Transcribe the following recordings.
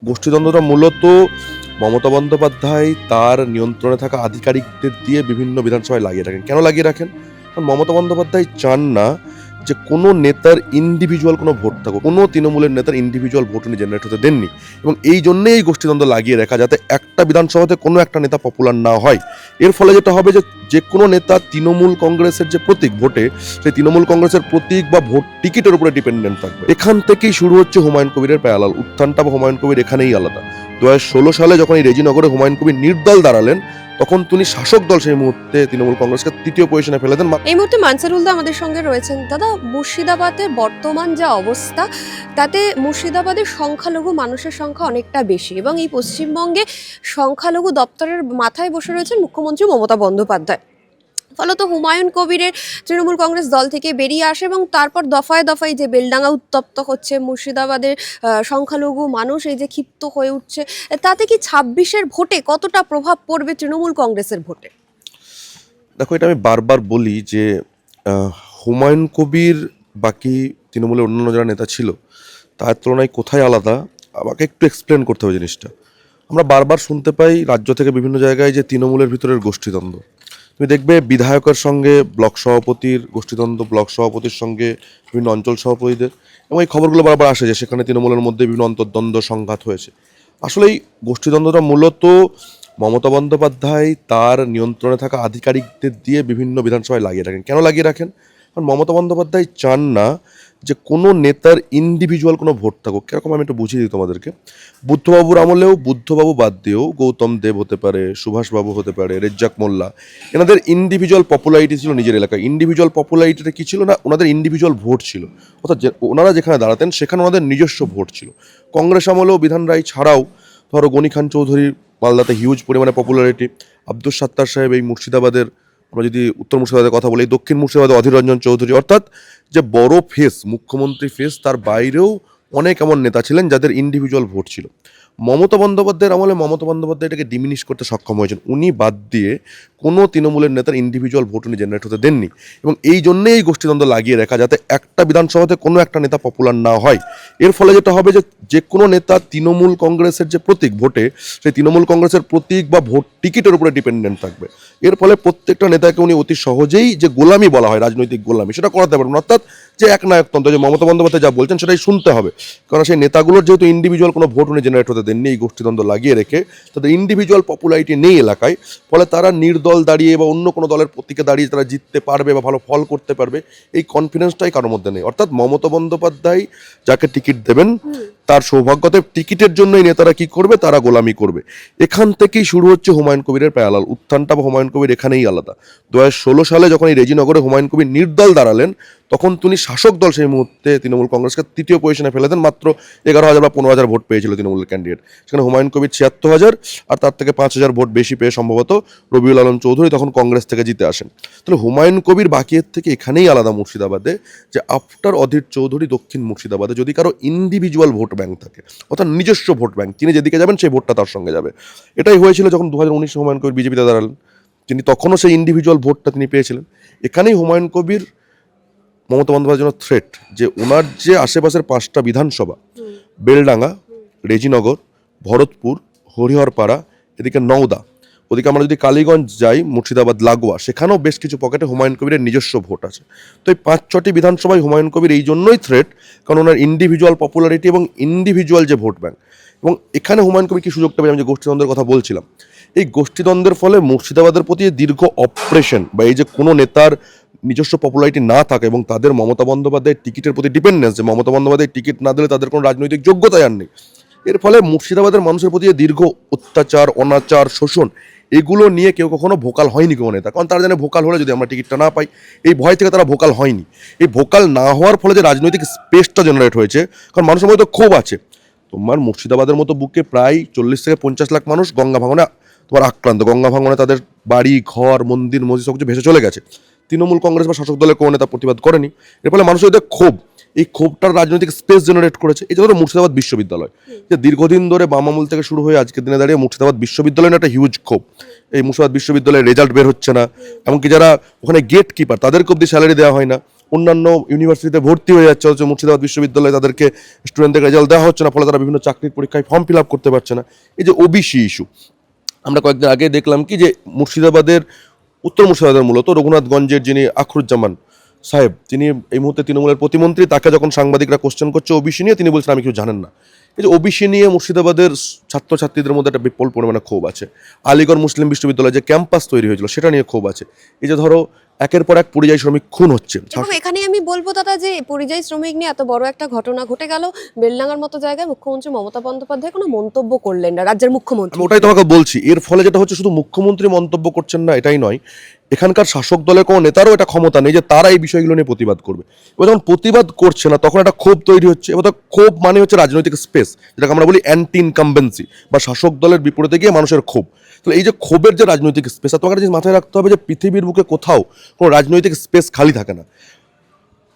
গোষ্ঠীদ্বন্দ্বটা মূলত মমতা বন্দ্যোপাধ্যায় তার নিয়ন্ত্রণে থাকা আধিকারিকদের দিয়ে বিভিন্ন বিধানসভায় লাগিয়ে রাখেন। কেন লাগিয়ে রাখেন? কারণ মমতা বন্দ্যোপাধ্যায় চান না যে কোনো নেতার ইন্ডিভিজুয়াল কোনো ভোট থাকুক, কোনো তৃণমূলের নেতার ইন্ডিভিজুয়াল ভোট উনি জেনারেট হতে দেননি, এবং এই জন্যেই এই গোষ্ঠীদ্বন্দ্ব লাগিয়ে রাখা, যাতে একটা বিধানসভাতে কোনো একটা নেতা পপুলার না হয়। এর ফলে যেটা হবে যে কোনো নেতা তৃণমূল কংগ্রেসের যে প্রতীক ভোটে, সেই তৃণমূল কংগ্রেসের প্রতীক বা ভোট টিকিটের উপরে ডিপেন্ডেন্ট থাকবে। এখান থেকেই শুরু হচ্ছে হুমায়ুন কবিরের প্যারালাল উত্থানটা, বা হুমায়ুন কবির এখানেই আলাদা। 2016 সালে যখন এই রেজিনগরে হুমায়ুন কবির নির্দল দাঁড়ালেন, তখন তিনি শাসক দল সেই মুহূর্তে তৃণমূল কংগ্রেসকে তৃতীয় পজিশনে ফেলে দেন। এই মুহূর্তে মানসারুলদা আমাদের সঙ্গে রয়েছেন। দাদা, মুর্শিদাবাদের বর্তমান যা অবস্থা, তাতে মুর্শিদাবাদের সংখ্যালঘু মানুষের সংখ্যা অনেকটা বেশি, এবং এই পশ্চিমবঙ্গে সংখ্যালঘু দপ্তরের মাথায় বসে রয়েছেন মুখ্যমন্ত্রী মমতা বন্দ্যোপাধ্যায়। ফলত হুমায়ুন কবিরের তৃণমূল কংগ্রেস দল থেকে বেরিয়ে আসে, এবং তারপর দফায় দফায় যে বেলডাঙ্গা উত্তপ্ত হচ্ছে, মুর্শিদাবাদের সংখ্যালঘু মানুষ এই যে ক্ষিপ্ত হয়ে উঠছে, তাতে কি 26-এর ভোটে কতটা প্রভাব পড়বে তৃণমূল কংগ্রেসের ভোটে? দেখো, এটা আমি বারবার বলি যে হুমায়ুন কবির বাকি তৃণমূলের অন্যান্য যারা নেতা ছিল তার তুলনায় কোথায় আলাদা, আমাকে একটু এক্সপ্লেন করতে হবে জিনিসটা। আমরা বারবার শুনতে পাই রাজ্য থেকে বিভিন্ন জায়গায় যে তৃণমূলের ভিতরের গোষ্ঠীদ্বন্দ্ব। তুমি দেখবে বিধায়কের সঙ্গে ব্লক সভাপতির গোষ্ঠীদ্বন্দ্ব, ব্লক সভাপতির সঙ্গে বিভিন্ন অঞ্চল সভাপতিদের, এবং এই খবরগুলো বারবার আসে যে সেখানে তৃণমূলের মধ্যে বিভিন্ন অন্তর্দ্বন্দ্ব সংঘাত হয়েছে। আসলে এই গোষ্ঠীদ্বন্দ্বটা মূলত মমতা বন্দ্যোপাধ্যায় তার নিয়ন্ত্রণে থাকা আধিকারিকদের দিয়ে বিভিন্ন বিধানসভায় লাগিয়ে রাখেন। কেন লাগিয়ে রাখেন? কারণ মমতা বন্দ্যোপাধ্যায় চান না যে কোনো নেতার ইন্ডিভিজুয়াল কোনো ভোট থাকুক। কিরকম আমি একটু বুঝিয়ে দিই তোমাদেরকে। বুদ্ধবাবুর আমলেও বুদ্ধবাবু বাদ দিয়েও গৌতম দেব হতে পারে, সুভাষবাবু হতে পারে, রেজ্জাক মোল্লা, এনাদের ইন্ডিভিজুয়াল পপুলারিটি ছিল নিজের এলাকায়। ইন্ডিভিজুয়াল পপুলারিটিটা কী ছিল না, ওনাদের ইন্ডিভিজুয়াল ভোট ছিল, অর্থাৎ ওনারা যেখানে দাঁড়াতেন সেখানে ওনাদের নিজস্ব ভোট ছিল। কংগ্রেস আমলেও বিধান রায় ছাড়াও ধরো গনি খান চৌধুরীর মালদাতে হিউজ পরিমাণে পপুলারিটি, আব্দুল সাত্তার সাহেব এই মুর্শিদাবাদের, আমরা যদি উত্তর মুর্শিদাবাদের কথা বলি, দক্ষিণ মুর্শিদাবাদে অধীর রঞ্জন চৌধুরী, অর্থাৎ যে বড় ফেস মুখ্যমন্ত্রী ফেস, তার বাইরেও অনেক এমন নেতা ছিলেন যাদের ইন্ডিভিজুয়াল ভোট ছিল। মমতা বন্দ্যোপাধ্যায়ের আমলে মমতা বন্দ্যোপাধ্যায় এটাকে ডিমিনিশ করতে সক্ষম হয়েছেন। উনি বাদ দিয়ে কোনো তৃণমূলের নেতার ইন্ডিভিজুয়াল ভোট উনি জেনারেট হতে দেননি, এবং এই জন্যেই এই গোষ্ঠীদ্বন্দ্ব লাগিয়ে রাখা, যাতে একটা বিধানসভাতে কোনো একটা নেতা পপুলার না হয়। এর ফলে যেটা হবে যে কোনো নেতা তৃণমূল কংগ্রেসের যে প্রতীক ভোটে, সেই তৃণমূল কংগ্রেসের প্রতীক বা ভোট টিকিটের উপরে ডিপেন্ডেন্ট থাকবে। এর ফলে প্রত্যেকটা নেতাকে উনি অতি সহজেই, যে গোলামি বলা হয়, রাজনৈতিক গোলামি, সেটা করাতে পারবেন। অর্থাৎ যে একনায়কতন্ত্র, যে মমতা বন্দ্যোপাধ্যায় যা বলছেন সেটাই শুনতে হবে, কারণ সেই নেতাগুলোর যেহেতু ইন্ডিভিজুয়াল কোনো ভোট উনি জেনারেট হতে দেননি, এই গোষ্ঠীদ্বন্দ্ব লাগিয়ে রেখে তাদের ইন্ডিভিজুয়াল পপুলারিটি নেই এলাকায়, ফলে তারা নির্দল দাঁড়িয়ে বা অন্য কোনো দলের প্রতীকে দাঁড়িয়ে তারা জিততে পারবে বা ভালো ফল করতে পারবে, এই কনফিডেন্সটাই কারোর মধ্যে নেই। অর্থাৎ মমতা বন্দ্যোপাধ্যায় যাকে টিকিট দেবেন তার সৌভাগ্যতে টিকিটের জন্যই নেতারা কি করবে, তারা গোলামি করবে। এখান থেকেই শুরু হচ্ছে হুমায়ুন কবিরের প্যারালাল উত্থানটা, বা হুমায়ুন কবির এখানেই আলাদা। 2016 সালে যখন এই রেজিনগরে হুমায়ুন কবির নির্দল দাঁড়ালেন, তখন তিনি শাসক দল সেই মুহূর্তে তৃণমূল কংগ্রেসকে তৃতীয় পজিশনে ফেলে দেন। মাত্র 11,000 বা 15,000 ভোট পেয়েছিল তৃণমূলের ক্যান্ডিডেট, সেখানে হুমায়ুন কবির 76,000, আর তার থেকে 5,000 ভোট বেশি পেয়ে সম্ভবত রবিউল আলম চৌধুরী তখন কংগ্রেস থেকে জিতে আসেন। তাহলে হুমায়ুন কবির বাকিয়ের থেকে এখানেই আলাদা মুর্শিদাবাদে, যে আফটার অধীর চৌধুরী দক্ষিণ মুর্শিদাবাদে যদি কারো ইন্ডিভিজুয়াল ভোট ব্যাংক থাকে, অর্থাৎ নিজস্ব ভোট ব্যাংক, তিনি যেদিকে যাবেন সেই ভোটটা তার সঙ্গে যাবে। এটাই হয়েছিল যখন 2019 হুমায়ুন কবির বিজেপিতে দাঁড়ালেন, তিনি তখনও সেই ইন্ডিভিজুয়াল ভোটটা তিনি পেয়েছিলেন। এখানেই হুমায়ুন কবির মমতা বন্দ্যোপাধ্যায়ের জন্য থ্রেট, যে ওনার যে আশেপাশের 5টা বিধানসভা, বেলডাঙ্গা, রেজিনগর, ভরতপুর, হরিহরপাড়া, এদিকে নওদা, ওদিকে আমরা যদি কালীগঞ্জ যাই, মুর্শিদাবাদ লাগোয়া, সেখানেও বেশ কিছু পকেটে হুমায়ুন কবিরের নিজস্ব ভোট আছে। তো এই 5-6টি বিধানসভায় হুমায়ুন কবির এই জন্যই থ্রেট, কারণ ওনার ইন্ডিভিজুয়াল পপুলারিটি এবং ইন্ডিভিজুয়াল যে ভোট ব্যাংক। এবং এখানে হুমায়ুন কবির কি সুযোগটা পেয়ে, আমি যে গোষ্ঠীদ্বন্দ্বের কথা বলছিলাম, এই গোষ্ঠীদ্বন্দ্বের ফলে মুর্শিদাবাদের প্রতি দীর্ঘ অপারেশন, বা এই যে কোনো নেতার নিজস্ব পপুলারিটি না থাকে এবং তাদের মমতা বন্দ্যোপাধ্যায়ের টিকিটের প্রতি ডিপেন্ডেন্স, যে মমতা বন্দ্যোপাধ্যায়ের টিকিট না দিলে তাদের কোনো রাজনৈতিক যোগ্যতাই আর নেই, এর ফলে মুর্শিদাবাদের মানুষের প্রতি দীর্ঘ অত্যাচার, অনাচার, শোষণ, এগুলো নিয়ে কেউ কখনো ভোকাল হয়নি কোনো নেতা। কারণ তারা জানে ভোকাল হলে যদি আমরা টিকিটটা না পাই, এই ভয় থেকে তারা ভোকাল হয়নি। এই ভোকাল না হওয়ার ফলে যে রাজনৈতিক স্পেসটা জেনারেট হয়েছে, কারণ মানুষের মধ্যে ক্ষোভ আছে। তোমার মুর্শিদাবাদের মতো বুকে প্রায় 40 থেকে 50 লাখ মানুষ গঙ্গা ভাঙনে তোমার আক্রান্ত, গঙ্গা ভাঙনে তাদের বাড়ি ঘর, মন্দির মসজিদ সব কিছু ভেসে চলে গেছে। তৃণমূল কংগ্রেস বা শাসক দলের কোনো নেতা প্রতিবাদ করেনি। এর ফলে মানুষের মধ্যে ক্ষোভ, এই ক্ষোভটার রাজনৈতিক স্পেস জেনারেট করেছে। এই জন্য মুর্শিদাবাদ বিশ্ববিদ্যালয়, যে দীর্ঘদিন ধরে বাম আমল থেকে শুরু হয়ে আজকের দিনে দাঁড়িয়ে মুর্শিদাবাদ বিশ্ববিদ্যালয়ের একটা হিউজ ক্ষোভ। এই মুর্শিদাবাদ বিশ্ববিদ্যালয়ের রেজাল্ট বের হচ্ছে না, এমনকি যারা ওখানে গেট কিপার তাদেরকে অব্দি স্যালারি দেওয়া হয় না। অন্যান্য ইউনিভার্সিটিতে ভর্তি হয়ে যাচ্ছে, হচ্ছে মুর্শিদাবাদ বিশ্ববিদ্যালয়ে তাদেরকে স্টুডেন্টদের রেজাল্ট দেওয়া হচ্ছে না, ফলে তারা বিভিন্ন চাকরির পরীক্ষায় ফর্ম ফিল আপ করতে পারছে না। এই যে ওবিসি ইস্যু, আমরা কয়েকদিন আগে দেখলাম কি যে মুর্শিদাবাদের, উত্তর মুর্শিদাবাদের মূলত রঘুনাথগঞ্জের যিনি আখরুজ্জামান সাহেব, তিনি এই মুহূর্তে তৃণমূলের প্রতিমন্ত্রী, তাকে যখন সাংবাদিকরা কোশ্চেন করছে ওবিসি নিয়ে, তিনি বলছেন আমি কিছু জানেন না। এই যে ওবিসি নিয়ে মুর্শিদাবাদের ছাত্রছাত্রীদের মধ্যে একটা বিপুল পরিমাণে ক্ষোভ আছে। আলিগড় মুসলিম বিশ্ববিদ্যালয়ে যে ক্যাম্পাস তৈরি হয়েছিল সেটা নিয়ে ক্ষোভ আছে। এই যে ধরো একের পর এক পরিযায়ী শ্রমিক খুন হচ্ছে। এবং এখানে আমি বলবো দাদা যে পরিযায়ী শ্রমিক নিয়ে এত বড় একটা ঘটনা ঘটে গেল, বেলডাঙ্গার মতো জায়গায় মুখ্যমন্ত্রী মমতা বন্দ্যোপাধ্যায় কোনো মন্তব্য করলেন না, রাজ্যের মুখ্যমন্ত্রী। আমি ওটাই তোমাকে বলছি, এর ফলে যেটা হচ্ছে শুধু মুখ্যমন্ত্রী মন্তব্য করছেন না এটাই নয়, এখানকার শাসক দলের কোনো নেতারও এটা ক্ষমতা নেই যে তারা এই বিষয়গুলো নিয়ে প্রতিবাদ করবে। এবার যখন প্রতিবাদ করছে না তখন একটা ক্ষোভ তৈরি হচ্ছে। এবার ক্ষোভ মানে হচ্ছে রাজনৈতিক স্পেস, যেটাকে আমরা বলি অ্যান্টি ইনকামবেন্সি বা শাসক দলের বিপরীতে গিয়ে মানুষের ক্ষোভ। তাহলে এই যে ক্ষোভের যে রাজনৈতিক স্পেস, আর তোমাকে একটা জিনিস মাথায় রাখতে হবে যে পৃথিবীর বুকে কোথাও কোনো রাজনৈতিক স্পেস খালি থাকে না।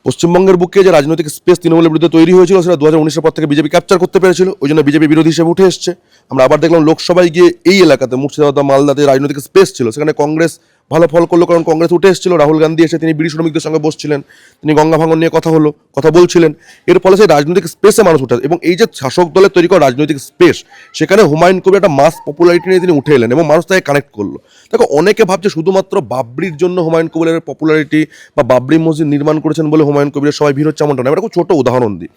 পশ্চিমবঙ্গের বুকে যে রাজনৈতিক স্পেস তৃণমূলের বিরুদ্ধে তৈরি হয়েছিল সেটা 2019-এর পর থেকে বিজেপি ক্যাপচার করতে পেরেছিল, ওই জন্য বিজেপি বিরোধী হিসেবে উঠে এসছে। আমরা আবার দেখলাম লোকসভায় গিয়ে এই এলাকাতে মুর্শিদাবাদ বা মালদাতে রাজনৈতিক স্পেস ছিল, সেখানে কংগ্রেস ভালো ফল করলো, কারণ কংগ্রেস উঠে এসেছিল। রাহুল গান্ধী এসে তিনি বিড়ি শ্রমিকদের সঙ্গে বসছিলেন, তিনি গঙ্গা ভাঙন নিয়ে কথা বলছিলেন। এর ফলে সেই রাজনৈতিক স্পেসে মানুষ উঠে, এবং এই যে শাসক দলের তৈরি করা রাজনৈতিক স্পেস, সেখানে হুমায়ুন কবির একটা মাস পপুলারিটি নিয়ে তিনি উঠে এলেন এবং মানুষ তাকে কানেক্ট করলো। দেখো অনেকে ভাবছে শুধুমাত্র বাবরির জন্য হুমায়ুন কবিরের পপুলারিটি বা বাবরি মসজিদ নির্মাণ করেছেন বলে হুমায়ুন কবিরের সবাই ভিড় হচ্ছে, এমনটা না। একটা খুব ছোট উদাহরণ দিই।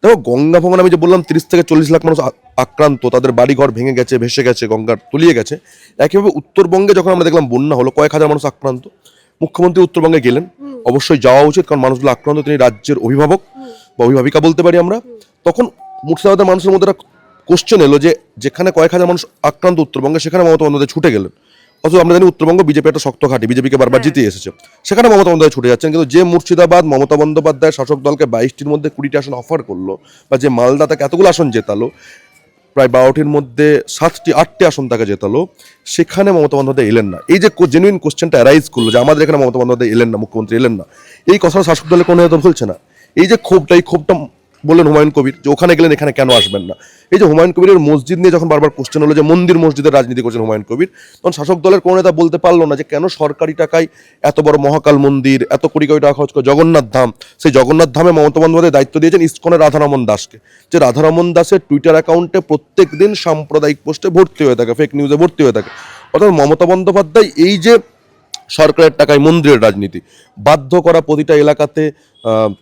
দেখো গঙ্গা ভাঙন, আমি যে বললাম 30 থেকে 40 লাখ মানুষ আক্রান্ত, তাদের বাড়িঘর ভেঙে গেছে, ভেসে গেছে, গঙ্গার তলিয়ে গেছে। একইভাবে উত্তরবঙ্গে যখন আমরা দেখলাম বন্যা হলো, কয়েক হাজার মানুষ আক্রান্ত, মুখ্যমন্ত্রী উত্তরবঙ্গে গেলেন, অবশ্যই যাওয়া উচিত, কারণ মানুষগুলো আক্রান্ত, তিনি রাজ্যের অভিভাবক বা অভিভাবিকা বলতে পারি আমরা। তখন মুর্শিদাবাদের মানুষের মধ্যে একটা কোশ্চেন এলো যে যেখানে কয়েক হাজার মানুষ আক্রান্ত উত্তরবঙ্গে, সেখানে মমতা বন্দ্যোপাধ্যায় ছুটে গেলেন। অথচ আমরা জানি উত্তরবঙ্গ বিজেপি একটা শক্ত ঘাঁটি, বিজেপিকে বারবার জিতে এসেছে, সেখানে মমতা বন্দ্যোপাধ্যায় ছুটে যাচ্ছেন। কিন্তু যে মুর্শিদাবাদ মমতা বন্দ্যোপাধ্যায় শাসক দলকে 22টির মধ্যে 20টি আসন অফার করলো, বা যে মালদা তাকে এতগুলো আসন জেতালো, প্রায় 12টির মধ্যে 8টি আসন তাকে জেতালো, সেখানে মমতা বন্দ্যোপাধ্যায় এলেন না। এই যে জেনুইন কোশ্চেনটা অ্যারাইজ করলো যে আমাদের এখানে মমতা বন্দ্যোপাধ্যায় এলেন না, মুখ্যমন্ত্রী এলেন না, এই কথাটা শাসক দলের কোনো নেতা বলছে না। এই যে ক্ষোভটা, এই ক্ষোভটা বললেন হুমায়ুন কবির যে ওখানে গেলেন, এখানে কেন আসবেন না। এই যে হুমায়ুন কবিরের মসজিদ নিয়ে যখন বারবার কোশ্চেন হলো যে মন্দির মসজিদের রাজনীতি করছেন হুমায়ুন কবির, তখন শাসক দলের কোনো নেতা বলতে পারলো না যে কেন সরকারি টাকায় এত বড় মহাকাল মন্দির, এত কোটি কোটি টাকা খরচ করে জগন্নাথ ধাম, সেই জগন্নাথ ধামে মমতা বন্দ্যোপাধ্যায় দায়িত্ব দিয়েছেন ইসকনের রাধারমন দাসকে, যে রাধারমন দাসের টুইটার অ্যাকাউন্টে প্রত্যেক দিন সাম্প্রদায়িক পোস্টে ভর্তি হয়ে থাকে, ফেক নিউজে ভর্তি হয়ে থাকে। অর্থাৎ মমতা বন্দ্যোপাধ্যায় এই যে সরকারের টাকায় মন্দিরের রাজনীতি, বাধ্য করা প্রতিটা এলাকাতে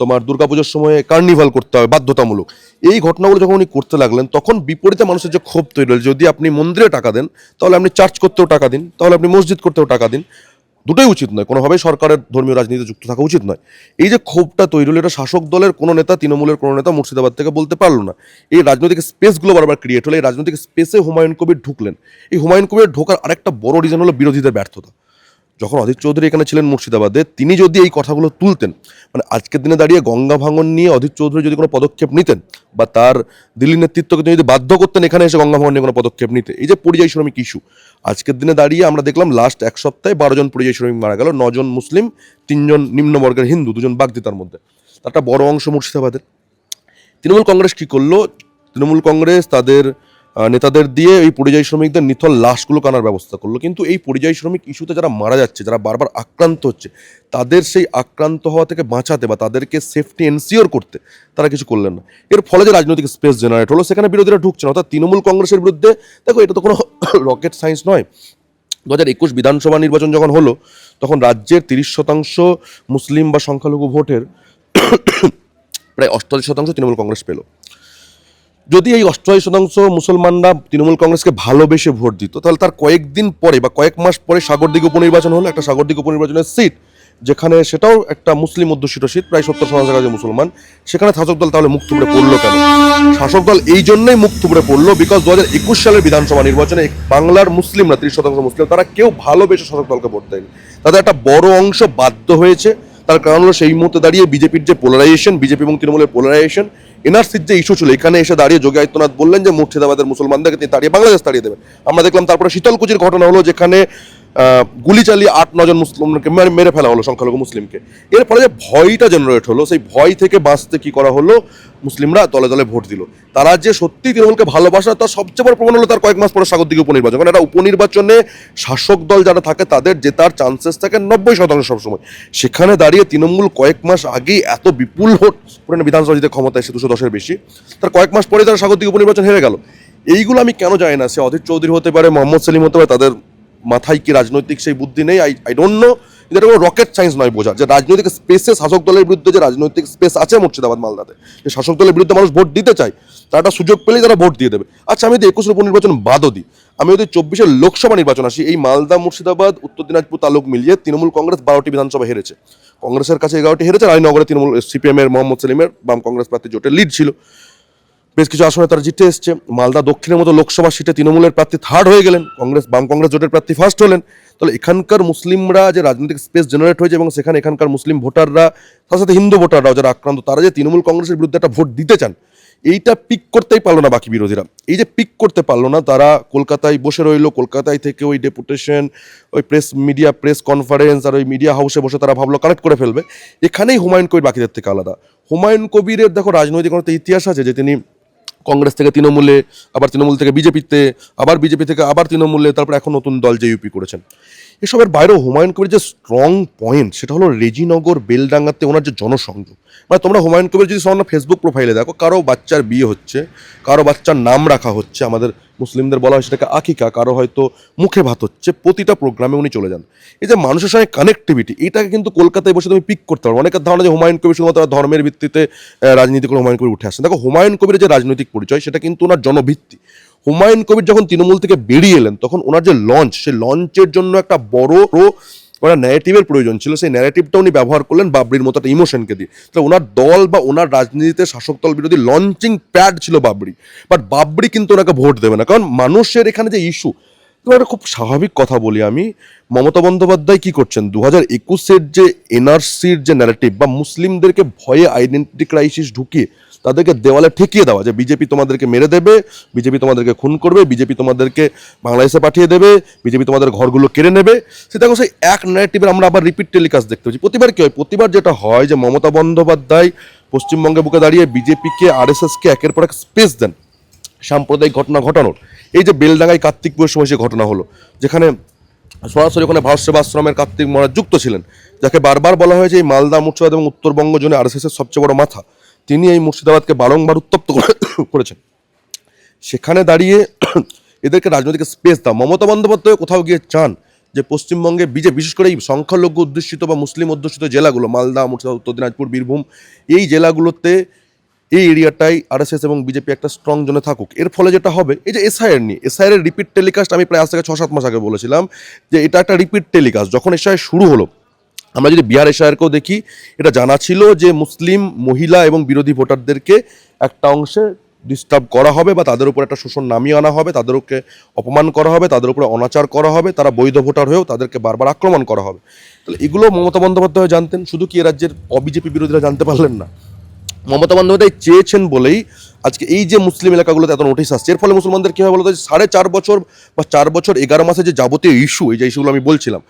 তোমার দুর্গাপুজোর সময় কার্নিভাল করতে হবে বাধ্যতামূলক, এই ঘটনাগুলো যখন উনি করতে লাগলেন, তখন বিপরীতে মানুষের যে ক্ষোভ তৈরি হল, যদি আপনি মন্দিরে টাকা দেন তাহলে আপনি চার্চ করতেও টাকা দিন, তাহলে আপনি মসজিদ করতেও টাকা দিন, দুটোই উচিত নয়, কোনোভাবেই সরকারের ধর্মীয় রাজনীতিতে যুক্ত থাকা উচিত নয়। এই যে ক্ষোভটা তৈরি হলো, এটা শাসক দলের কোনো নেতা, তৃণমূলের কোনো নেতা মুর্শিদাবাদ থেকে বলতে পারলো না। এই রাজনৈতিক স্পেসগুলো বারবার ক্রিয়েট হলো, এই রাজনৈতিক স্পেসে হুমায়ুন কবির ঢুকলেন। এই হুমায়ুন কবির ঢোকার আরেকটা বড় রিজন হলো বিরোধীদের ব্যর্থতা। যখন অধীর চৌধুরী এখানে ছিলেন মুর্শিদাবাদে, তিনি যদি এই কথাগুলো তুলতেন, মানে আজকের দিনে দাঁড়িয়ে গঙ্গা ভাঙন নিয়ে অধীর চৌধুরী যদি কোনো পদক্ষেপ নিতেন, বা তার দিল্লি নেতৃত্বকে তিনি যদি বাধ্য করতেন এখানে এসে গঙ্গা ভাঙন নিয়ে কোনো পদক্ষেপ নিতে, এই যে পরিযায়ী শ্রমিক ইস্যু, আজকের দিনে দাঁড়িয়ে আমরা দেখলাম লাস্ট এক সপ্তাহে 12 জন পরিযায়ী শ্রমিক মারা গেল, 9 জন মুসলিম, 3 জন নিম্নবর্গের হিন্দু, 2 জন বাগদিতার মধ্যে, তার একটা বড় অংশ মুর্শিদাবাদের। তৃণমূল কংগ্রেস কি করলো? তৃণমূল কংগ্রেস তাদের নেতাদের দিয়ে এই পরিযায়ী শ্রমিকদের নিথল লাশগুলো আনার ব্যবস্থা করলো, কিন্তু এই পরিযায়ী শ্রমিক ইস্যুতে যারা মারা যাচ্ছে, যারা বারবার আক্রান্ত হচ্ছে, তাদের সেই আক্রান্ত হওয়া থেকে বাঁচাতে বা তাদেরকে সেফটি এনসিওর করতে তারা কিছু করলেন না। এর ফলে যে রাজনৈতিক স্পেস জেনারেট হলো, সেখানে বিরোধীরা ঢুকছে না। অর্থাৎ তৃণমূল কংগ্রেসের বিরুদ্ধে, দেখো এটা তো কোনো রকেট সায়েন্স নয়, 2021 বিধানসভা নির্বাচন যখন হলো, তখন রাজ্যের 30% মুসলিম বা সংখ্যালঘু ভোটের প্রায় 88% তৃণমূল কংগ্রেস পেল। যদি এই 88% মুসলমানরা তৃণমূল কংগ্রেসকে ভালোবেসে ভোট দিত, তাহলে তার কয়েকদিন পরে বা কয়েক মাস পরে সাগরদিঘি উপনির্বাচন হলো, একটা সাগরদিঘি উপনির্বাচনের সিট, যেখানে সেটাও একটা মুসলিম অধ্যুষিত সিট, প্রায় 70% কাছে মুসলমান, সেখানে শাসক দল তাহলে মুখ থুবড়ে পড়লো কেন? শাসক দল এই জন্যই মুখ থুবড়ে পড়লো বিকজ 2021 সালের বিধানসভা নির্বাচনে বাংলার মুসলিমরা, 30% মুসলিম, তারা কেউ ভালোবেসে শাসক দলকে ভোট দেয়নি, তাদের একটা বড় অংশ বাধ্য হয়েছে। তার কারণ হলো সেই মুহূর্তে দাঁড়িয়ে বিজেপির যে পোলারাইজেশন, বিজেপি এবং তৃণমূলের পোলারাইজেশন, এনআরসির যে ইস্যু ছিল, এখানে এসে দাঁড়িয়ে যোগী আদিত্যনাথ বললেন যে মুর্শিদাবাদের মুসলমানদেরকে তিনি তাড়িয়ে বাংলাদেশ তাড়িয়ে দেবেন। আমরা দেখলাম তারপরে শীতলকুচির ঘটনা হলো, যেখানে গুলি চালিয়ে 8-9 জন মুসলিমকে মেরে ফেলা হলো, সংখ্যালঘু মুসলিমকে। এর ফলে যে ভয়টা জেনারেট হলো, সেই ভয় থেকে বাঁচতে কি করা হলো, মুসলিমরা দলে দলে ভোট দিল। তারা যে সত্যি তৃণমূলকে ভালোবাসা, তার সবচেয়ে বড় প্রমাণ হলো তার কয়েক মাস পরে স্বাগতিক উপনির্বাচন। কারণ এটা উপনির্বাচনে শাসক দল যারা থাকে তাদের জেতার চান্সেস থাকে 90% সবসময়। সেখানে দাঁড়িয়ে তৃণমূল কয়েক মাস আগেই এত বিপুল ভোট পুরনো বিধানসভা জিতে ক্ষমতা এসে 210-এর বেশি, তার কয়েক মাস পরে তারা স্বাগতিক উপনির্বাচন হেরে গেল। এইগুলো আমি কেন জানি না, সে অধীর চৌধুরী হতে পারে, মোহাম্মদ সেলিম হতে পারে, তাদের মাথায় কি রাজনৈতিক সেই বুদ্ধি নেই, আই ডোন্ট নো। এটা কোনো রকেট সায়েন্স নয় বোঝা, যে রাজনৈতিক স্পেসে শাসক দলের বিরুদ্ধে যে রাজনৈতিক স্পেস আছে মুর্শিদাবাদ মালদাতে, যে শাসক দলের বিরুদ্ধে মানুষ ভোট দিতে চায়, তারা একটা সুযোগ পেলেই তারা ভোট দিয়ে দেবে। আচ্ছা, আমি যদি 21-এর উপনির্বাচন বাদও দিই, আমি যদি 24-এর লোকসভা নির্বাচন আসি, এই মালদা, মুর্শিদাবাদ, উত্তর দিনাজপুর তালুক মিলিয়ে তৃণমূল কংগ্রেস 12টি বিধানসভা হেরেছে। কংগ্রেসের কাছে 11টি হেরেছে। রায়নগরে তৃণমূল সিপিএম এর মোহাম্মদ সেলিমের বাম কংগ্রেস প্রার্থী জোটের লিড ছিল, বেশ কিছু আসনে তারা জিতে এসছে। মালদা দক্ষিণের মতো লোকসভা সিটে তৃণমূলের প্রার্থী থার্ড হয়ে গেলেন, বাম কংগ্রেস জোটের প্রার্থী ফার্স্ট হলেন। তাহলে এখানকার মুসলিমরা যে রাজনৈতিক স্পেস জেনারেট হয়েছে, এবং সেখানে এখানকার মুসলিম ভোটাররা, তার সাথে হিন্দু ভোটাররাও যারা আক্রান্ত, তারা যে তৃণমূল কংগ্রেসের বিরুদ্ধে একটা ভোট দিতে চান, এইটা পিক করতেই পারলো না বাকি বিরোধীরা। এই যে পিক করতে পারলো না, তারা কলকাতায় বসে রইলো, কলকাতায় থেকে ওই ডেপুটেশন, ওই প্রেস কনফারেন্স আর ওই মিডিয়া হাউসে বসে তারা ভাবলো কানেক্ট করে ফেলবে। এখানেই হুমায়ুন কবির বাকিদের থেকে আলাদা। হুমায়ুন কবিরের দেখো রাজনৈতিক একটা ইতিহাস আছে, যে তিনি কংগ্রেস থেকে তৃণমূলে, আবার তৃণমূল থেকে বিজেপিতে, আবার বিজেপি থেকে আবার তৃণমূলে, তারপর এখন নতুন দল যে ইউপি করেছেন। এসবের বাইরেও হুমায়ুন কবির যে স্ট্রং পয়েন্ট, সেটা হলো রেজিনগর বেলডাঙ্গাতে ওনার যে জনসংযোগ। মানে তোমরা হুমায়ুন কবির যদি সামান্য ফেসবুক প্রোফাইলে দেখো, কারো বাচ্চার বিয়ে হচ্ছে, কারো বাচ্চার নাম রাখা হচ্ছে, আমাদের মুসলিমদের বলা হয় সেটাকে আকিকা, কারো হয়তো মুখে ভাত হচ্ছে, প্রতিটা প্রোগ্রামে উনি চলে যান। এই যে মানুষের সঙ্গে কানেক্টিভিটি, এটাকে কিন্তু কলকাতায় বসে তুমি পিক করতে পারো। অনেকের ধারণা যে হুমায়ুন কবির শুধুমাত্র ধর্মের ভিত্তিতে রাজনীতি করে হুমায়ুন কবির উঠে আসছেন। দেখো, হুমায়ুন কবিরের যে রাজনৈতিক পরিচয়, সেটা কিন্তু ওনার জনভিত্তি। হুমায়ুন কবির যখন তৃণমূল থেকে বেরিয়ে এলেন, তখন ওনার যে লঞ্চ, সেই লঞ্চের জন্য একটা বড় ওনার ন্যারেটিভের প্রয়োজন ছিল। সেই ন্যারেটিভটা উনি ব্যবহার করলেন বাবরির মতো একটা ইমোশনকে দিয়ে। তাহলে ওনার দল বা ওনার রাজনীতিতে শাসক দল বিরোধী লঞ্চিং প্যাড ছিল বাবরি। বাট বাবরি কিন্তু ওনাকে ভোট দেবে না, কারণ মানুষের এখানে যে ইস্যু, একটা খুব স্বাভাবিক কথা বলি আমি, মমতা বন্দ্যোপাধ্যায় কি করছেন, 2021-এর যে এনআরসির যে ন্যারেটিভ, বা মুসলিমদেরকে ভয়ে আইডেন্টিটি ক্রাইসিস ঢুকিয়ে তাদেরকে দেওয়ালে ঠেকিয়ে দেওয়া, যে বিজেপি তোমাদেরকে মেরে দেবে, বিজেপি তোমাদেরকে খুন করবে, বিজেপি তোমাদেরকে বাংলাদেশে পাঠিয়ে দেবে, বিজেপি তোমাদের ঘরগুলো কেড়ে নেবে, সেটা সেই এক ন্যারেটিভের আমরা আবার রিপিট টেলিকাস্ট দেখতে পাচ্ছি। প্রতিবার কি হয়, প্রতিবার যেটা হয় যে মমতা বন্দ্যোপাধ্যায় পশ্চিমবঙ্গে বুকে দাঁড়িয়ে বিজেপিকে, আরএসএসকে একের পর এক স্পেস দেন সাম্প্রদায়িক ঘটনা ঘটানোর। এই যে বেলডাঙ্গায় কার্তিকপুরের সময় সে ঘটনা হলো, যেখানে সরাসরি ওখানে ভারত সেবাশ্রমের কার্তিক মহারাজ যুক্ত ছিলেন, যাকে বারবার বলা হয়েছে এই মালদা, মুর্শিদাবাদ এবং উত্তরবঙ্গ জোনে আরএসএসের সবচেয়ে বড় মাথা, তিনি এই মুর্শিদাবাদকে বারংবার উত্তপ্ত করেছেন। সেখানে দাঁড়িয়ে এদেরকে রাজনৈতিক স্পেস দাও। মমতা বন্দ্যোপাধ্যায় কোথাও গিয়ে চান যে পশ্চিমবঙ্গে বিজেপি, বিশেষ করে এই সংখ্যালঘু অধ্যুষিত বা মুসলিম অধ্যুষিত জেলাগুলো, মালদা, মুর্শিদাবাদ, উত্তর দিনাজপুর, বীরভূম, এই জেলাগুলোতে, এই এরিয়াটাই আরএসএস এবং বিজেপি একটা স্ট্রং জোনে থাকুক। এর ফলে যেটা হবে, এই যে এসআইআর নিয়ে, এসআইআর এর রিপিট টেলিকাস্ট আমি প্রায় আজ থেকে 6-7 মাস আগে বলেছিলাম যে এটা একটা রিপিট টেলিকাস্ট। যখন এসআইআর শুরু হলো, আমরা যদি বিহার এসআইআরকেও দেখি, এটা জানা ছিল যে মুসলিম মহিলা এবং বিরোধী ভোটারদেরকে একটা অংশে ডিস্টার্ব করা হবে, বা তাদের উপর একটা শোষণ নামিয়ে আনা হবে, তাদেরকে অপমান করা হবে, তাদের উপরে অনাচার করা হবে, তারা বৈধ ভোটার হয়েও তাদেরকে বারবার আক্রমণ করা হবে। তাহলে এগুলো মমতা বন্দ্যোপাধ্যায় জানতেন, শুধু কি এ রাজ্যের অবিজেপি বিরোধীরা জানতে পারলেন না? মমতা বন্দ্যোপাধ্যায় চেয়েছেন বলেই আজকে এই যে মুসলিম এলাকাগুলোতে এত নোটিশ আসছে। এর ফলে মুসলমানদের কী হয় বলতো, 4.5 বছর বা 4 বছর 11 মাসে যে যাবতীয় ইস্যু, এই যে ইস্যুগুলো আমি বলছিলাম,